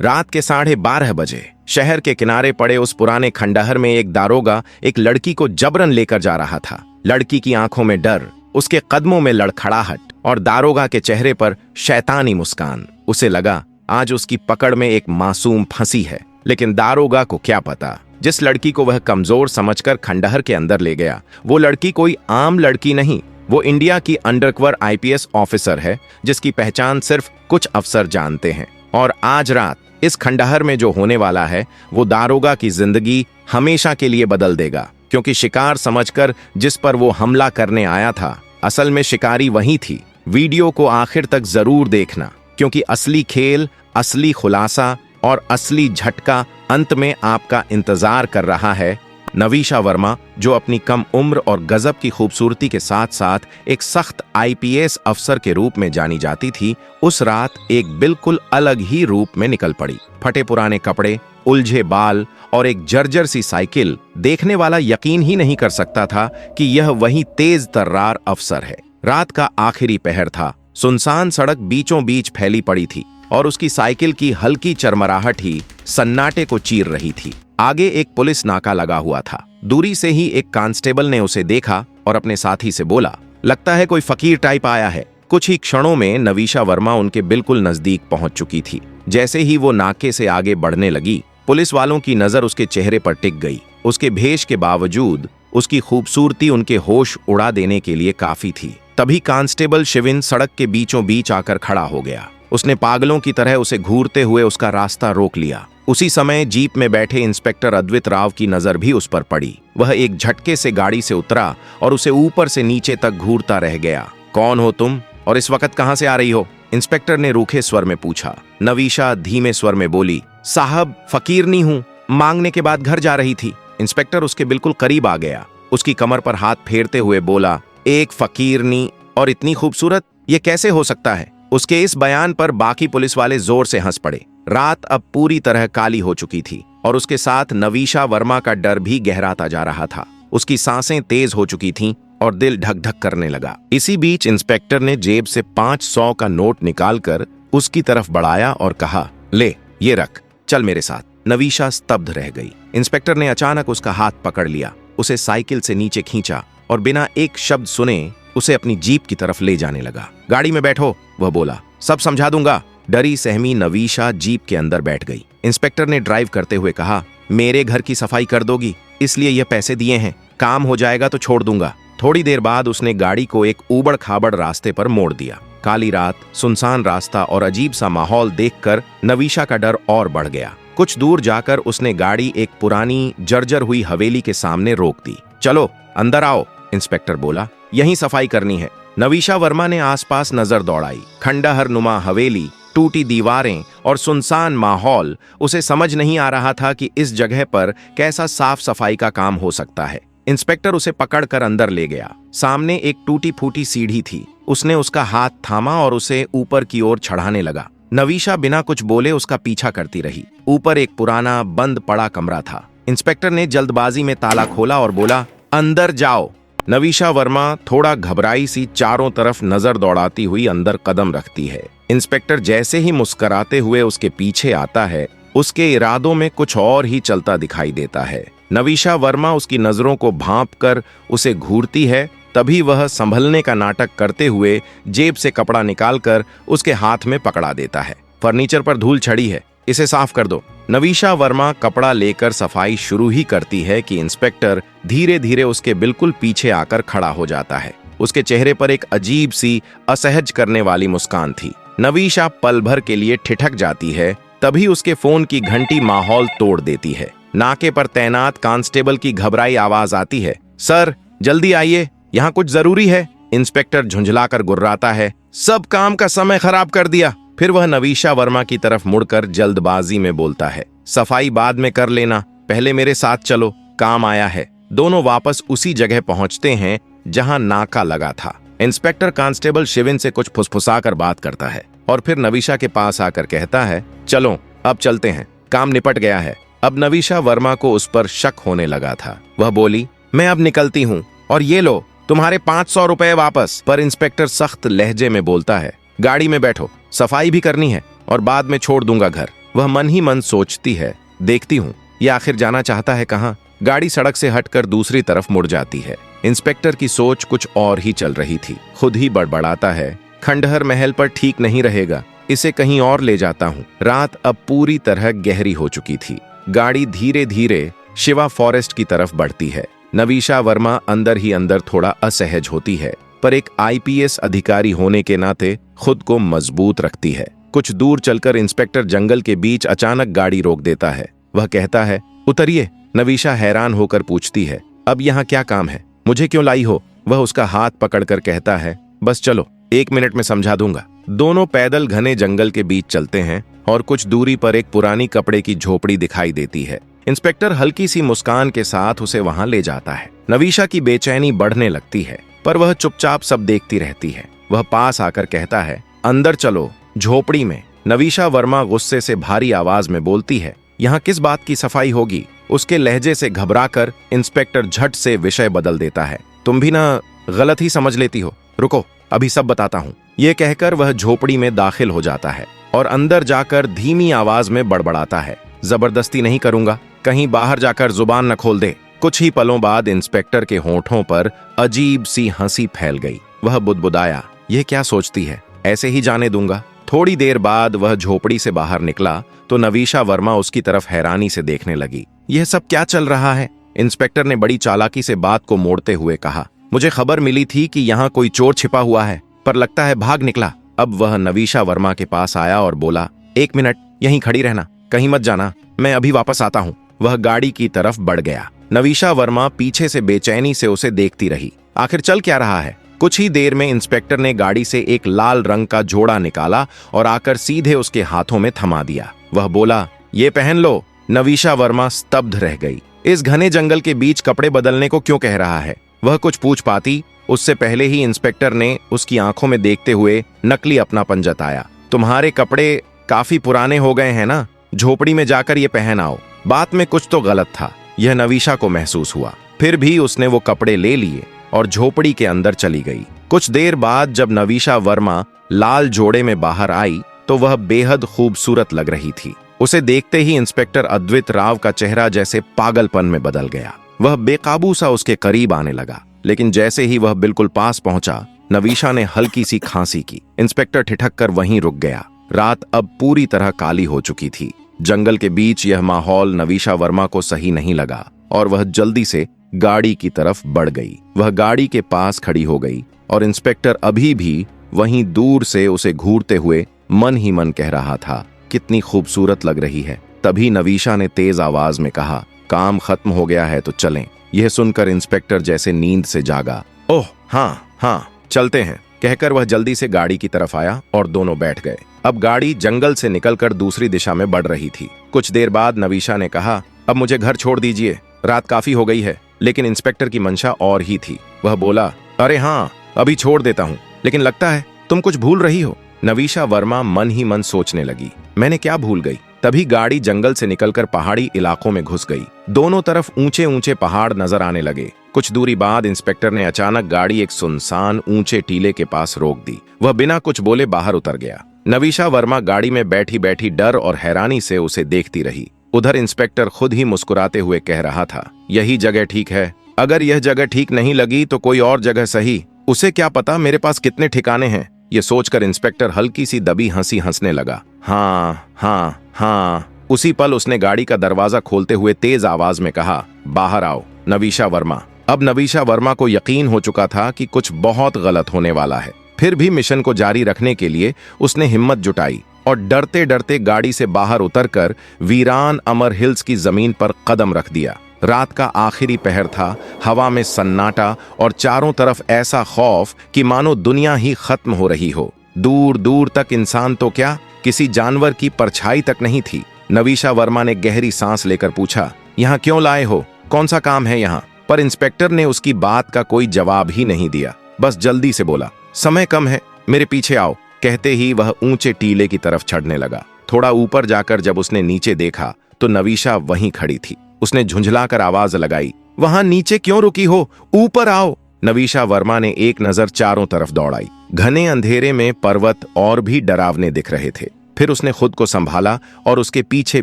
रात के 12:30 बजे शहर के किनारे पड़े उस पुराने खंडहर में एक दारोगा एक लड़की को जबरन लेकर जा रहा था। लड़की की आंखों में डर, उसके कदमों में लड़खड़ाहट और दारोगा के चेहरे पर शैतानी मुस्कान। उसे लगा आज उसकी पकड़ में एक मासूम फंसी है। लेकिन दारोगा को क्या पता, जिस लड़की को वह कमजोर समझकर खंडहर के अंदर ले गया, वो लड़की कोई आम लड़की नहीं, वो इंडिया की अंडरकवर आईपीएस ऑफिसर है, जिसकी पहचान सिर्फ कुछ अफसर जानते हैं। और आज रात इस खंडहर में जो होने वाला है वो दारोगा की जिंदगी हमेशा के लिए बदल देगा। क्योंकि शिकार समझकर जिस पर वो हमला करने आया था, असल में शिकारी वही थी। वीडियो को आखिर तक जरूर देखना, क्योंकि असली खेल, असली खुलासा और असली झटका अंत में आपका इंतजार कर रहा है। नवीशा वर्मा, जो अपनी कम उम्र और गजब की खूबसूरती के साथ साथ एक सख्त आईपीएस अफसर के रूप में जानी जाती थी, उस रात एक बिल्कुल अलग ही रूप में निकल पड़ी। फटे पुराने कपड़े, उलझे बाल और एक जर्जर सी साइकिल। देखने वाला यकीन ही नहीं कर सकता था कि यह वही तेज तर्रार अफसर है। रात का आखिरी पहर था। सुनसान सड़क बीचों बीच फैली पड़ी थी और उसकी साइकिल की हल्की चरमराहट ही सन्नाटे को चीर रही थी। आगे एक पुलिस नाका लगा हुआ था। दूरी से ही एक कांस्टेबल ने उसे देखा और अपने साथी से बोला, लगता है कोई फकीर टाइप आया है। कुछ ही क्षणों में नवीशा वर्मा उनके बिल्कुल नजदीक पहुंच चुकी थी। जैसे ही वो नाके से आगे बढ़ने लगी, पुलिस वालों की नजर उसके चेहरे पर टिक गई। उसके भेष के बावजूद उसकी खूबसूरती उनके होश उड़ा देने के लिए काफी थी। तभी कांस्टेबल शिविन सड़क के बीचों बीच आकर खड़ा हो गया। उसने पागलों की तरह उसे घूरते हुए उसका रास्ता रोक लिया। उसी समय जीप में बैठे इंस्पेक्टर अद्वित राव की नजर भी उस पर पड़ी। वह एक झटके से गाड़ी से उतरा और उसे ऊपर से नीचे तक घूरता रह गया। कौन हो तुम और इस वक्त कहां से आ रही हो? इंस्पेक्टर ने रूखे स्वर में पूछा। नवीशा धीमे स्वर में बोली, साहब फकीरनी हूं, मांगने के बाद घर जा रही थी। इंस्पेक्टर उसके बिल्कुल करीब आ गया। उसकी कमर पर हाथ फेरते हुए बोला, एक फकीरनी और इतनी खूबसूरत, ये कैसे हो सकता है? उसके इस बयान पर बाकी पुलिस वाले जोर से हंस पड़े। रात अब पूरी तरह काली हो चुकी थी और उसके साथ नवीशा वर्मा का डर भी गहराता जा रहा था। उसकी सांसें तेज हो चुकी थीं और दिल धक धक करने लगा। इसी बीच इंस्पेक्टर ने जेब से 500 का नोट निकालकर उसकी तरफ बढ़ाया और कहा, ले ये रख, चल मेरे साथ। नवीशा स्तब्ध रह गई। इंस्पेक्टर ने अचानक उसका हाथ पकड़ लिया, उसे साइकिल से नीचे खींचा और बिना एक शब्द सुने उसे अपनी जीप की तरफ ले जाने लगा। गाड़ी में बैठो, वह बोला, सब समझा दूंगा। डरी सहमी नवीशा जीप के अंदर बैठ गई। इंस्पेक्टर ने ड्राइव करते हुए कहा, मेरे घर की सफाई कर दोगी, इसलिए ये पैसे दिए हैं, काम हो जाएगा तो छोड़ दूंगा। थोड़ी देर बाद उसने गाड़ी को एक ऊबड़ खाबड़ रास्ते पर मोड़ दिया। काली रात, सुनसान रास्ता और अजीब सा माहौल देखकर नवीशा का डर और बढ़ गया। कुछ दूर जाकर उसने गाड़ी एक पुरानी जर्जर हुई हवेली के सामने रोक दी। चलो अंदर आओ, इंस्पेक्टर बोला, यहीं सफाई करनी है। नवीशा वर्मा ने आसपास नजर दौड़ाई। खंडहर नुमा हवेली, टूटी दीवारें और सुनसान माहौल। उसे समझ नहीं आ रहा था कि इस जगह पर कैसा साफ सफाई का काम हो सकता है। इंस्पेक्टर उसे पकड़कर अंदर ले गया। सामने एक टूटी फूटी सीढ़ी थी। उसने उसका हाथ थामा और उसे ऊपर की ओर चढ़ाने लगा। नवीशा बिना कुछ बोले उसका पीछा करती रही। ऊपर एक पुराना बंद पड़ा कमरा था। इंस्पेक्टर ने जल्दबाजी में ताला खोला और बोला, अंदर जाओ। नवीशा वर्मा थोड़ा घबराई सी चारों तरफ नजर दौड़ाती हुई अंदर कदम रखती है। इंस्पेक्टर जैसे ही मुस्कुराते हुए उसके पीछे आता है, उसके इरादों में कुछ और ही चलता दिखाई देता है। नवीशा वर्मा उसकी नजरों को भांपकर उसे घूरती है। तभी वह संभलने का नाटक करते हुए जेब से कपड़ा निकालकर उसके हाथ में पकड़ा देता है। फर्नीचर पर धूल चढ़ी है, इसे साफ कर दो। नवीशा वर्मा कपड़ा लेकर सफाई शुरू ही करती है कि इंस्पेक्टर धीरे धीरे उसके बिल्कुल पीछे आकर खड़ा हो जाता है। उसके चेहरे पर एक अजीब सी असहज करने वाली मुस्कान थी। नवीशा पल भर के लिए ठिठक जाती है। तभी उसके फोन की घंटी माहौल तोड़ देती है। नाके पर तैनात कांस्टेबल की घबराई आवाज आती है, सर जल्दी आइए, यहाँ कुछ जरूरी है। इंस्पेक्टर झुंझलाकर गुर्राता है, सब काम का समय खराब कर दिया। फिर वह नवीशा वर्मा की तरफ मुड़कर जल्दबाजी में बोलता है, सफाई बाद में कर लेना, पहले मेरे साथ चलो, काम आया है। दोनों वापस उसी जगह पहुंचते हैं जहां नाका लगा था। इंस्पेक्टर कांस्टेबल शिविन से कुछ फुसफुसाकर बात करता है और फिर नवीशा के पास आकर कहता है, चलो अब चलते हैं, काम निपट गया है। अब नवीशा वर्मा को उस पर शक होने लगा था। वह बोली, मैं अब निकलती हूँ और ये लो तुम्हारे 500 रुपए वापस। पर इंस्पेक्टर सख्त लहजे में बोलता है, गाड़ी में बैठो, सफाई भी करनी है और बाद में छोड़ दूंगा घर। वह मन ही मन सोचती है, देखती हूँ ये आखिर जाना चाहता है कहाँ। गाड़ी सड़क से हटकर दूसरी तरफ मुड़ जाती है। इंस्पेक्टर की सोच कुछ और ही चल रही थी। खुद ही बड़बड़ाता है, खंडहर महल पर ठीक नहीं रहेगा, इसे कहीं और ले जाता हूँ। रात अब पूरी तरह गहरी हो चुकी थी। गाड़ी धीरे धीरे शिवा फॉरेस्ट की तरफ बढ़ती है। नवीशा वर्मा अंदर ही अंदर थोड़ा असहज होती है, पर एक आईपीएस अधिकारी होने के नाते खुद को मजबूत रखती है। कुछ दूर चलकर इंस्पेक्टर जंगल के बीच अचानक गाड़ी रोक देता है। वह कहता है, उतरिए। नवीशा हैरान होकर पूछती है, अब यहाँ क्या काम है, मुझे क्यों लाई हो? वह उसका हाथ पकड़कर कहता है, बस चलो, 1 मिनट में समझा दूंगा। दोनों पैदल घने जंगल के बीच चलते हैं और कुछ दूरी पर एक पुरानी कपड़े की झोपड़ी दिखाई देती है। इंस्पेक्टर हल्की सी मुस्कान के साथ उसे वहां ले जाता है। नवीशा की बेचैनी बढ़ने लगती है, पर वह चुपचाप सब देखती रहती है। वह पास आकर कहता है, अंदर चलो। झोपड़ी में नवीशा वर्मा गुस्से से भारी आवाज में बोलती है, यहाँ किस बात की सफाई होगी? उसके लहजे से घबराकर इंस्पेक्टर झट से विषय बदल देता है, तुम भी ना गलत ही समझ लेती हो, रुको अभी सब बताता हूँ। ये कहकर वह झोपड़ी में दाखिल हो जाता है और अंदर जाकर धीमी आवाज में बड़बड़ाता है, जबरदस्ती नहीं करूंगा, कहीं बाहर जाकर जुबान न खोल दे। कुछ ही पलों बाद इंस्पेक्टर के होंठों पर अजीब सी हंसी फैल गई। वह बुदबुदाया, यह क्या सोचती है, ऐसे ही जाने दूंगा। थोड़ी देर बाद वह झोपड़ी से बाहर निकला तो नवीशा वर्मा उसकी तरफ हैरानी से देखने लगी। यह सब क्या चल रहा है? इंस्पेक्टर ने बड़ी चालाकी से बात को मोड़ते हुए कहा, मुझे खबर मिली थी कि यहाँ कोई चोर छिपा हुआ है, पर लगता है भाग निकला। अब वह नवीशा वर्मा के पास आया और बोला, 1 मिनट यहीं खड़ी रहना, कहीं मत जाना, मैं अभी वापस आता हूँ। वह गाड़ी की तरफ बढ़ गया। नवीशा वर्मा पीछे से बेचैनी से उसे देखती रही। आखिर चल क्या रहा है? कुछ ही देर में इंस्पेक्टर ने गाड़ी से एक लाल रंग का जोड़ा निकाला और आकर सीधे उसके हाथों में थमा दिया। वह बोला, ये पहन लो। नवीशा वर्मा स्तब्ध रह गई। इस घने जंगल के बीच कपड़े बदलने को क्यों कह रहा है? वह कुछ पूछ पाती उससे पहले ही इंस्पेक्टर ने उसकी आंखों में देखते हुए नकली अपनापन जताया। तुम्हारे कपड़े काफी पुराने हो गए हैं ना, झोपड़ी में जाकर ये पहन आओ। बात में कुछ तो गलत था, यह नवीशा को महसूस हुआ। फिर भी उसने वो कपड़े ले लिए और झोपड़ी के अंदर चली गई। कुछ देर बाद जब नवीशा वर्मा लाल जोड़े में बाहर आई तो वह बेहद खूबसूरत लग रही थी। उसे देखते ही इंस्पेक्टर अद्वित राव का चेहरा जैसे पागलपन में बदल गया। वह बेकाबू सा उसके करीब आने लगा, लेकिन जैसे ही वह बिल्कुल पास पहुंचा, नवीशा ने हल्की सी खांसी की। इंस्पेक्टर ठिठक कर वहीं रुक गया। रात अब पूरी तरह काली हो चुकी थी। जंगल के बीच यह माहौल नवीशा वर्मा को सही नहीं लगा और वह जल्दी से गाड़ी की तरफ बढ़ गई। वह गाड़ी के पास खड़ी हो गई और इंस्पेक्टर अभी भी वहीं दूर से उसे घूरते हुए मन ही मन कह रहा था, कितनी खूबसूरत लग रही है। तभी नवीशा ने तेज आवाज में कहा, काम खत्म हो गया है तो चलें। यह सुनकर इंस्पेक्टर जैसे नींद से जागा। ओह हाँ, चलते हैं, कहकर वह जल्दी से गाड़ी की तरफ आया और दोनों बैठ गए। अब गाड़ी जंगल से निकलकर दूसरी दिशा में बढ़ रही थी। कुछ देर बाद नवीशा ने कहा, अब मुझे घर छोड़ दीजिए, रात काफी हो गई है। लेकिन इंस्पेक्टर की मंशा और ही थी। वह बोला, अरे हाँ, अभी छोड़ देता हूँ, लेकिन लगता है तुम कुछ भूल रही हो। नवीशा वर्मा मन ही मन सोचने लगी, मैंने क्या भूल गई? तभी गाड़ी जंगल से निकलकर पहाड़ी इलाकों में घुस गई। दोनों तरफ ऊंचे ऊंचे पहाड़ नजर आने लगे। कुछ दूरी बाद इंस्पेक्टर ने अचानक गाड़ी एक सुनसान ऊंचे टीले के पास रोक दी। वह बिना कुछ बोले बाहर उतर गया। नवीशा वर्मा गाड़ी में बैठी बैठी डर और हैरानी से उसे देखती रही। उधर इंस्पेक्टर खुद ही मुस्कुराते हुए कह रहा था, यही जगह ठीक है, अगर यह जगह ठीक नहीं लगी तो कोई और जगह सही, उसे क्या पता मेरे पास कितने ठिकाने हैं। ये सोचकर इंस्पेक्टर हल्की सी दबी हंसी हंसने लगा। हाँ। उसी पल उसने गाड़ी का दरवाजा खोलते हुए तेज आवाज में कहा, बाहर आओ नवीशा वर्मा। अब नवीशा वर्मा को यकीन हो चुका था कि कुछ बहुत गलत होने वाला है। फिर भी मिशन को जारी रखने के लिए उसने हिम्मत जुटाई और डरते डरते गाड़ी से बाहर उतरकर वीरान अमर हिल्स की जमीन पर कदम रख दिया। रात का आखिरी पहर था, हवा में सन्नाटा और चारों तरफ ऐसा खौफ कि मानो दुनिया ही खत्म हो रही हो। दूर दूर तक इंसान तो क्या, किसी जानवर की परछाई तक नहीं थी। नवीशा वर्मा ने गहरी सांस लेकर पूछा, यहाँ क्यों लाए हो, कौन सा काम है यहाँ? पर इंस्पेक्टर ने उसकी बात का कोई जवाब ही नहीं दिया, बस जल्दी से बोला, समय कम है, मेरे पीछे आओ। कहते ही वह ऊंचे टीले की तरफ चढ़ने लगा। थोड़ा ऊपर जाकर जब उसने नीचे देखा तो नवीशा वहीं खड़ी थी। उसने झुंझलाकर आवाज लगाई, वहां नीचे क्यों रुकी हो, ऊपर आओ। नवीशा वर्मा ने एक नजर चारों तरफ दौड़ाई। घने अंधेरे में पर्वत और भी डरावने दिख रहे थे। फिर उसने खुद को संभाला और उसके पीछे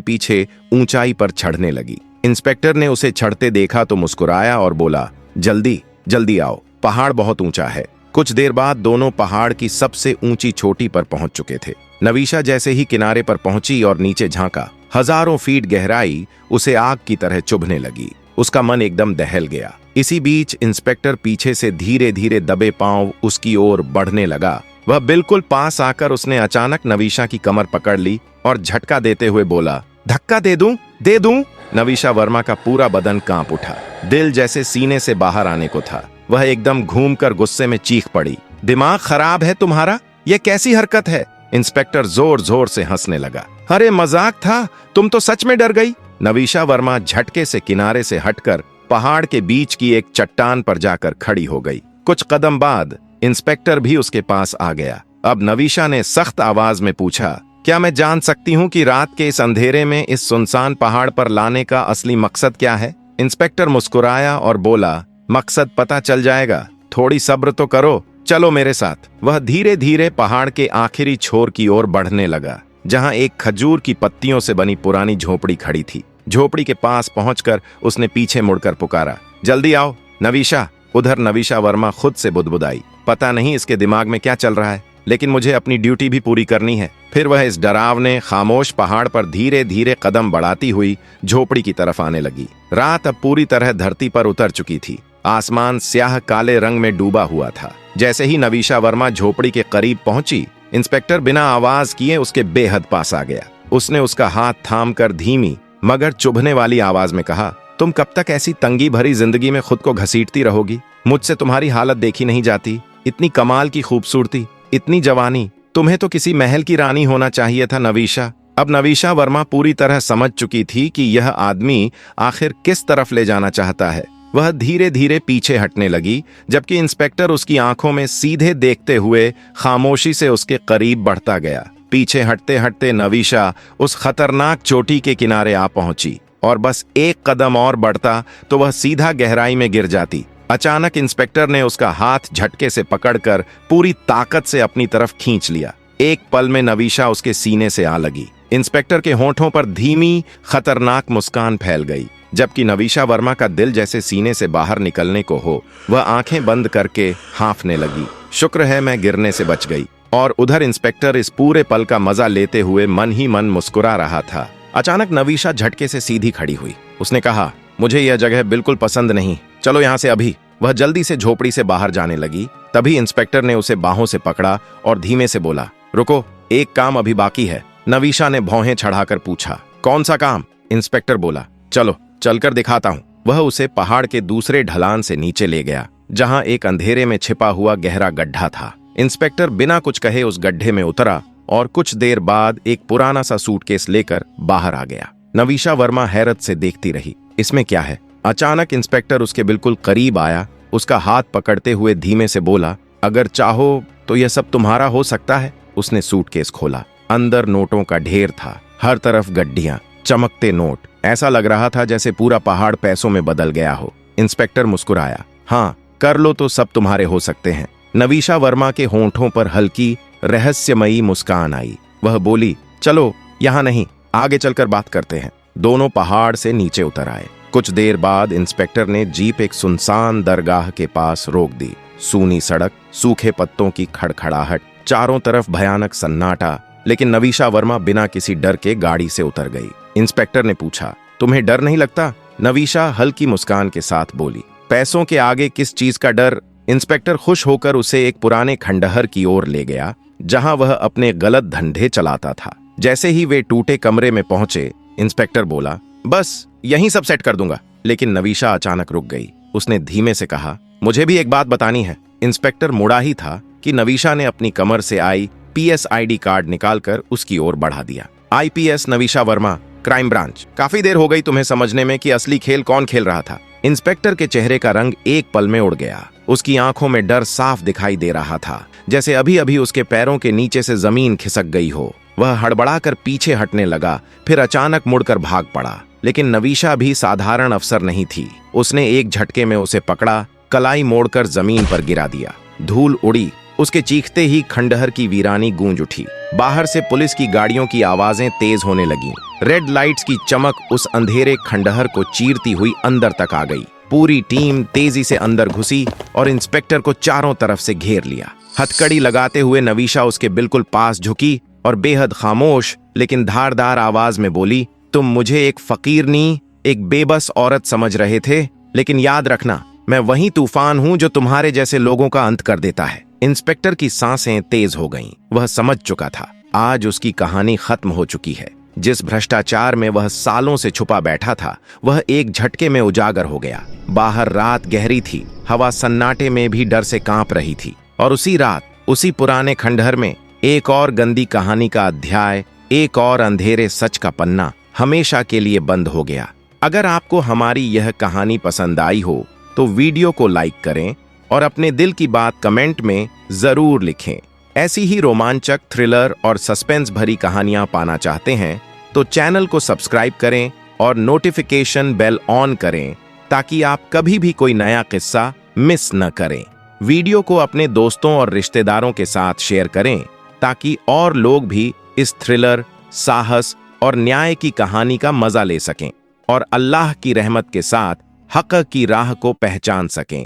पीछे ऊंचाई पर चढ़ने लगी। इंस्पेक्टर ने उसे चढ़ते देखा तो मुस्कुराया और बोला, जल्दी जल्दी आओ, पहाड़ बहुत ऊंचा है। कुछ देर बाद दोनों पहाड़ की सबसे ऊंची चोटी पर पहुंच चुके थे। नवीशा जैसे ही किनारे पर पहुंची और नीचे झांका, हजारों फीट गहराई उसे आग की तरह चुभने लगी। उसका मन एकदम दहल गया। इसी बीच इंस्पेक्टर पीछे से धीरे धीरे दबे पांव उसकी ओर बढ़ने लगा। वह बिल्कुल पास आकर उसने अचानक नवीशा की कमर पकड़ ली और झटका देते हुए बोला, धक्का दे दूं? दे दूं? नवीशा वर्मा का पूरा बदन कांप उठा। दिल जैसे सीने से बाहर आने को था। वह एकदम घूमकर गुस्से में चीख पड़ी, दिमाग खराब है तुम्हारा? यह कैसी हरकत है? इंस्पेक्टर जोर जोर से हंसने लगा। अरे मजाक था, तुम तो सच में डर गई। नवीशा वर्मा झटके से किनारे से हटकर पहाड़ के बीच की एक चट्टान पर जाकर खड़ी हो गई। कुछ कदम बाद इंस्पेक्टर भी उसके पास आ गया। अब नवीशा ने सख्त आवाज में पूछा, क्या मैं जान सकती हूँ कि रात के इस अंधेरे में इस सुनसान पहाड़ पर लाने का असली मकसद क्या है? इंस्पेक्टर मुस्कुराया और बोला, मकसद पता चल जाएगा, थोड़ी सब्र तो करो, चलो मेरे साथ। वह धीरे धीरे पहाड़ के आखिरी छोर की ओर बढ़ने लगा, जहां एक खजूर की पत्तियों से बनी पुरानी झोपड़ी खड़ी थी। झोपड़ी के पास पहुंचकर उसने पीछे मुड़कर पुकारा, जल्दी आओ नवीशा। उधर नवीशा वर्मा खुद से बुदबुदाई, पता नहीं इसके दिमाग में क्या चल रहा है, लेकिन मुझे अपनी ड्यूटी भी पूरी करनी है। फिर वह इस डरावने खामोश पहाड़ पर धीरे धीरे कदम बढ़ाती हुई झोपड़ी की तरफ आने लगी। रात अब पूरी तरह धरती पर उतर चुकी थी। आसमान स्याह काले रंग में डूबा हुआ था। जैसे ही नवीशा वर्मा झोपड़ी के करीब पहुंची, इंस्पेक्टर बिना आवाज किए उसके बेहद पास आ गया। उसने उसका हाथ थामकर धीमी मगर चुभने वाली आवाज में कहा, तुम कब तक ऐसी तंगी भरी जिंदगी में खुद को घसीटती रहोगी? मुझसे तुम्हारी हालत देखी नहीं जाती। इतनी कमाल की खूबसूरती, इतनी जवानी, तुम्हें तो किसी महल की रानी होना चाहिए था नवीशा। अब नवीशा वर्मा पूरी तरह समझ चुकी थी कि यह आदमी आखिर किस तरफ ले जाना चाहता है। वह धीरे धीरे पीछे हटने लगी, जबकि इंस्पेक्टर उसकी आंखों में सीधे देखते हुए खामोशी से उसके करीब बढ़ता गया। पीछे हटते हटते नवीशा उस खतरनाक चोटी के किनारे आ पहुंची और बस एक कदम और बढ़ता तो वह सीधा गहराई में गिर जाती। अचानक इंस्पेक्टर ने उसका हाथ झटके से पकड़कर पूरी ताकत से अपनी तरफ खींच लिया। एक पल में नवीशा उसके सीने से आ लगी। इंस्पेक्टर के होंठों पर धीमी खतरनाक मुस्कान फैल गई, जबकि नवीशा वर्मा का दिल जैसे सीने से बाहर निकलने को हो। वह आंखें बंद करके हाँफने लगी। शुक्र है मैं गिरने से बच गई। और उधर इंस्पेक्टर इस पूरे पल का मजा लेते हुए मन ही मन मुस्कुरा रहा था। अचानक नवीशा झटके से सीधी खड़ी हुई। उसने कहा, मुझे यह जगह बिल्कुल पसंद नहीं, चलो यहाँ से अभी। वह जल्दी से झोपड़ी से बाहर जाने लगी। तभी इंस्पेक्टर ने उसे बाहों से पकड़ा और धीमे से बोला, रुको, एक काम अभी बाकी है। नवीशा ने भौहें चढ़ाकर पूछा, कौन सा काम? इंस्पेक्टर बोला, चलो चलकर दिखाता हूँ। वह उसे पहाड़ के दूसरे ढलान से नीचे ले गया, जहाँ एक अंधेरे में छिपा हुआ गहरा गड्ढा था। इंस्पेक्टर बिना कुछ कहे उस गड्ढे में उतरा और कुछ देर बाद एक पुराना सा सूटकेस लेकर बाहर आ गया। नवीशा वर्मा हैरत से देखती रही, इसमें क्या है? अचानक इंस्पेक्टर उसके बिल्कुल करीब आया। उसका हाथ पकड़ते हुए धीमे से बोला, अगर चाहो तो यह सब तुम्हारा हो सकता है। उसने सूटकेस खोला। अंदर नोटों का ढेर था, हर तरफ गड्डियां, चमकते नोट। ऐसा लग रहा था जैसे पूरा पहाड़ पैसों में बदल गया हो। इंस्पेक्टर मुस्कुराया, हाँ, कर लो तो सब तुम्हारे हो सकते हैं। नवीशा वर्मा के होंठों पर हल्की रहस्यमयी मुस्कान आई। वह बोली, चलो यहाँ नहीं, आगे चलकर बात करते हैं। दोनों पहाड़ से नीचे उतर आए। कुछ देर बाद इंस्पेक्टर ने जीप एक सुनसान दरगाह के पास रोक दी। सूनी सड़क, सूखे पत्तों की खड़खड़ाहट, चारों तरफ भयानक सन्नाटा। लेकिन नवीशा वर्मा बिना किसी डर के गाड़ी से उतर गई। इंस्पेक्टर ने पूछा, तुम्हें डर नहीं लगता? नवीशा हल्की मुस्कान के साथ बोली, पैसों के आगे किस चीज का डर? इंस्पेक्टर खुश होकर उसे एक पुराने खंडहर की ओर ले गया, जहां वह अपने गलत धंधे चलाता था। जैसे ही वे टूटे कमरे में पहुंचे, इंस्पेक्टर बोला, बस यहीं सब सेट कर दूंगा। लेकिन नवीशा अचानक रुक गई। उसने धीमे से कहा, मुझे भी एक बात बतानी है। इंस्पेक्टर मुड़ा ही था कि नवीशा ने अपनी कमर से आईपीएस आईडी कार्ड निकालकर उसकी ओर बढ़ा दिया। IPS Navisha Verma, crime branch. काफी देर हो गई तुम्हें समझने में कि असली खेल कौन खेल रहा था। इंस्पेक्टर के चेहरे का रंग एक पल में उड़ गया। उसकी आंखों में डर साफ दिखाई दे रहा था, जैसे अभी अभी उसके पैरों के नीचे से जमीन खिसक गई हो। वह हड़बड़ाकर पीछे हटने लगा, फिर अचानक मुड़कर भाग पड़ा। लेकिन नवीशा भी साधारण अफसर नहीं थी। उसने एक झटके में उसे पकड़ा, कलाई मोड़कर जमीन पर गिरा दिया। धूल उड़ी उसके चीखते ही खंडहर की वीरानी गूंज उठी। बाहर से पुलिस की गाड़ियों की आवाजें तेज होने लगीं। रेड लाइट्स की चमक उस अंधेरे खंडहर को चीरती हुई अंदर तक आ गई। पूरी टीम तेजी से अंदर घुसी और इंस्पेक्टर को चारों तरफ से घेर लिया। हथकड़ी लगाते हुए नवीशा उसके बिल्कुल पास झुकी और बेहद खामोश लेकिन धारदार आवाज में बोली, तुम मुझे एक फकीरनी, एक बेबस औरत समझ रहे थे, लेकिन याद रखना, मैं वही तूफान हूं जो तुम्हारे जैसे लोगों का अंत कर देता है। इंस्पेक्टर की सांसें तेज हो गईं। वह समझ चुका था, आज उसकी कहानी खत्म हो चुकी है। जिस भ्रष्टाचार में वह सालों से छुपा बैठा था, वह एक झटके में उजागर हो गया। बाहर रात गहरी थी, हवा सन्नाटे में भी डर से कांप रही थी। और उसी रात, उसी पुराने खंडहर में एक और गंदी कहानी का अध्याय, एक और अंधेरे सच का पन्ना हमेशा के लिए बंद हो गया। अगर आपको हमारी यह कहानी पसंद आई हो तो वीडियो को लाइक करें और अपने दिल की बात कमेंट में जरूर लिखें। ऐसी ही रोमांचक, थ्रिलर और सस्पेंस भरी कहानियां पाना चाहते हैं तो चैनल को सब्सक्राइब करें और नोटिफिकेशन बेल ऑन करें ताकि आप कभी भी कोई नया किस्सा मिस न करें। वीडियो को अपने दोस्तों और रिश्तेदारों के साथ शेयर करें ताकि और लोग भी इस थ्रिलर, साहस और न्याय की कहानी का मजा ले सकें और अल्लाह की रहमत के साथ हक की राह को पहचान सकें।